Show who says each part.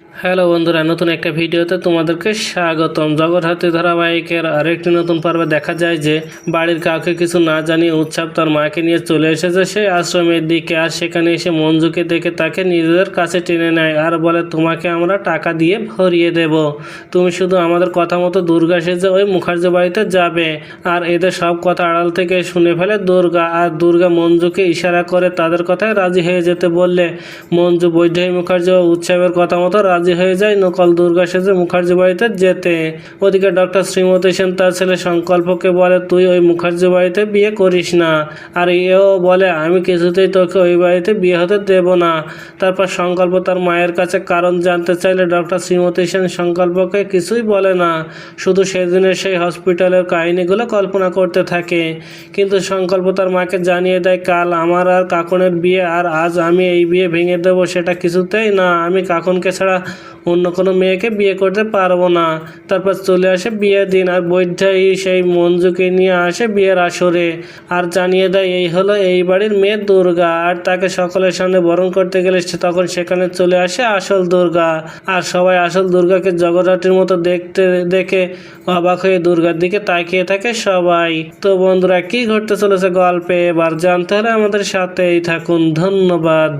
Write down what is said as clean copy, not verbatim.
Speaker 1: Hello বন্ধুরা, নতুন একটা ভিডিওতে তোমাদেরকে স্বাগতম। জগৎহাতি ধারাবাহিকের আরেকটি নতুন পর্বে দেখা যায় যে বাড়ির কাউকে কিছু না জানিয়ে উৎসব তার মাকে নিয়ে চলে এসেছে সেই আশ্রমের দিকে। আর সেখানে এসে মঞ্জুকে দেখে তাকে নিজেদের কাছে টেনে নেয় আর বলে, তোমাকে আমরা টাকা দিয়ে ভরিয়ে দেব, তুমি শুধু আমাদের কথা মতো দুর্গা সেজে ওই মুখার্জি বাড়িতে যাবে। আর এদের সব কথা আড়াল থেকে শুনে ফেলে দুর্গা। আর দুর্গা মঞ্জুকে ইশারা করে তাদের কথায় রাজি হয়ে যেতে বললে মঞ্জু বৈদেহী মুখার্জি ও উৎসবের কথা মতো রাজি হয়ে যায় নকল দুর্গা সেজে মুখার্জি বাড়িতে যেতে। ওদিকে ডক্টর শ্রীমতী সেন তার ছেলে সংকল্পকে বলে, তুই ওই মুখার্জি বাড়িতে বিয়ে করিস না। আর এও বলে, আমি কিছুতেই তোকে ওই বাড়িতে বিয়ে হতে দেব না। তারপর সংকল্প তার মায়ের কাছে কারণ জানতে চাইলে ডক্টর শ্রীমতী সেন সংকল্পকে কিছুই বলে না, শুধু সেদিনের সেই হসপিটালের কাহিনীগুলো কল্পনা করতে থাকে। কিন্তু সংকল্প তার মাকে জানিয়ে দেয়, কাল আমার আর কাকনের বিয়ে, আর আজ আমি এই বিয়ে ভেঙে দেবো সেটা কিছুতেই না। আমি কাকনকে ছাড়া অন্য কোনো মেয়েকে বিয়ে করতে পারবো না। তারপর চলে আসে বিয়ের দিন, আর বৈদ্যাই সেই মঞ্জুকে নিয়ে আসে বিয়ের আসরে আর জানিয়ে দেয় এই হলো এই বাড়ির মেয়ে দুর্গা। আর তাকে সকলের সামনে বরণ করতে গেলে তখন সেখানে চলে আসে আসল দুর্গা। আর সবাই আসল দুর্গাকে জগদ্ধাত্রীর মতো দেখতে দেখে অবাক হয়ে দুর্গার দিকে তাকিয়ে থাকে সবাই। তো বন্ধুরা, কি ঘটতে চলেছে গল্পে এবার জানতে হলে আমাদের সাথেই থাকুন। ধন্যবাদ।